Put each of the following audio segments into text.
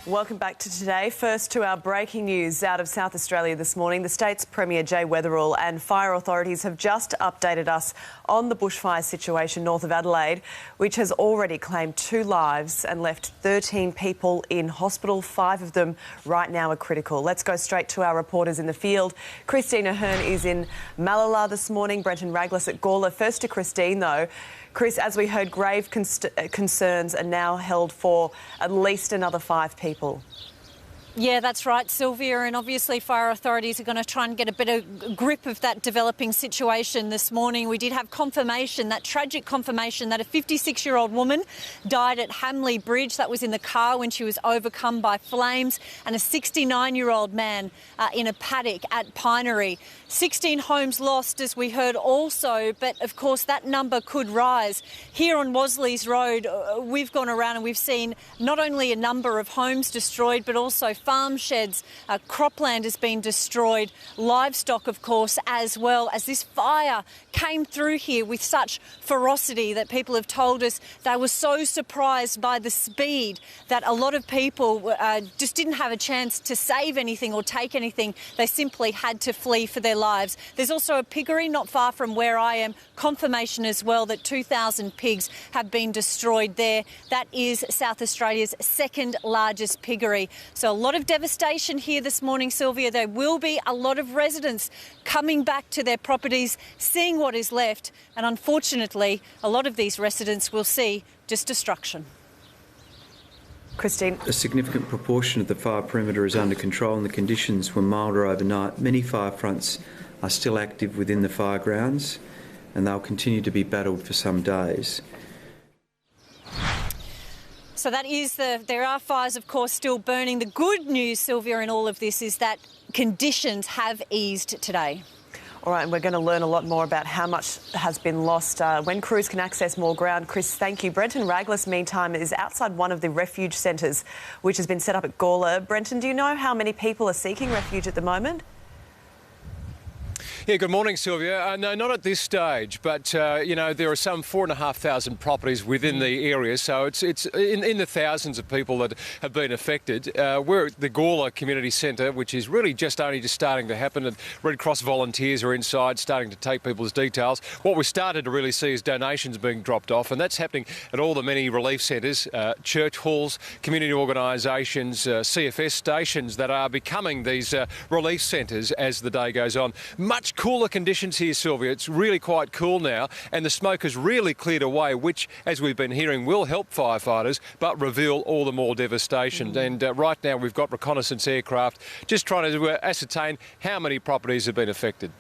Welcome back to Today. First to our breaking news out of South Australia this morning. The state's Premier Jay Weatherill and fire authorities have just updated us on the bushfire situation north of Adelaide, which has already claimed 2 lives and left 13 people in hospital. 5 of them right now are critical. Let's go straight to our reporters in the field. Christine Ahern is in Malala this morning, Brenton Raglas at Gawler. First to Christine, though. Chris, as we heard, grave concerns are now held for at least another 5 people. Yeah, that's right, Sylvia, and obviously fire authorities are going to try and get a better grip of that developing situation this morning. We did have confirmation, that tragic confirmation, that a 56-year-old woman died at Hamley Bridge. That was in the car when she was overcome by flames, and a 69-year-old man in a paddock at Pinery. 16 homes lost, as we heard also, but of course that number could rise. Here on Wasleys Road, we've gone around and we've seen not only a number of homes destroyed, but also farm sheds, cropland has been destroyed, livestock, of course, as well, as this fire came through here with such ferocity that people have told us they were so surprised by the speed that a lot of people just didn't have a chance to save anything or take anything. They simply had to flee for their lives. There's also a piggery not far from where I am. Confirmation as well that 2,000 pigs have been destroyed there. That is South Australia's second largest piggery. So a lot of devastation here this morning, Sylvia. There will be a lot of residents coming back to their properties, seeing what is left, and unfortunately a lot of these residents will see just destruction. Christine. A significant proportion of the fire perimeter is under control and the conditions were milder overnight. Many fire fronts are still active within the fire grounds and they'll continue to be battled for some days. So that is there are fires, of course, still burning. The good news, Sylvia, in all of this is that conditions have eased today. All right, and we're going to learn a lot more about how much has been lost when crews can access more ground. Chris, thank you. Brenton Raglas, meantime, is outside one of the refuge centres which has been set up at Gawler. Brenton, do you know how many people are seeking refuge at the moment? Yeah, good morning, Sylvia. No, not at this stage, but, you know, there are some 4,500 properties within the area, so it's in the thousands of people that have been affected. We're at the Gawler Community Centre, which is really just starting to happen, and Red Cross volunteers are inside starting to take people's details. What we've started to really see is donations being dropped off, and that's happening at all the many relief centres, church halls, community organisations, CFS stations that are becoming these relief centres as the day goes on. Much cooler conditions here, Sylvia. It's really quite cool now, and the smoke has really cleared away, which, as we've been hearing, will help firefighters but reveal all the more devastation. And right now we've got reconnaissance aircraft just trying to ascertain how many properties have been affected.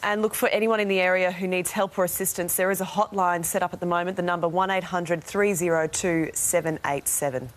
And look, for anyone in the area who needs help or assistance, there is a hotline set up at the moment, the number 1800 302 787.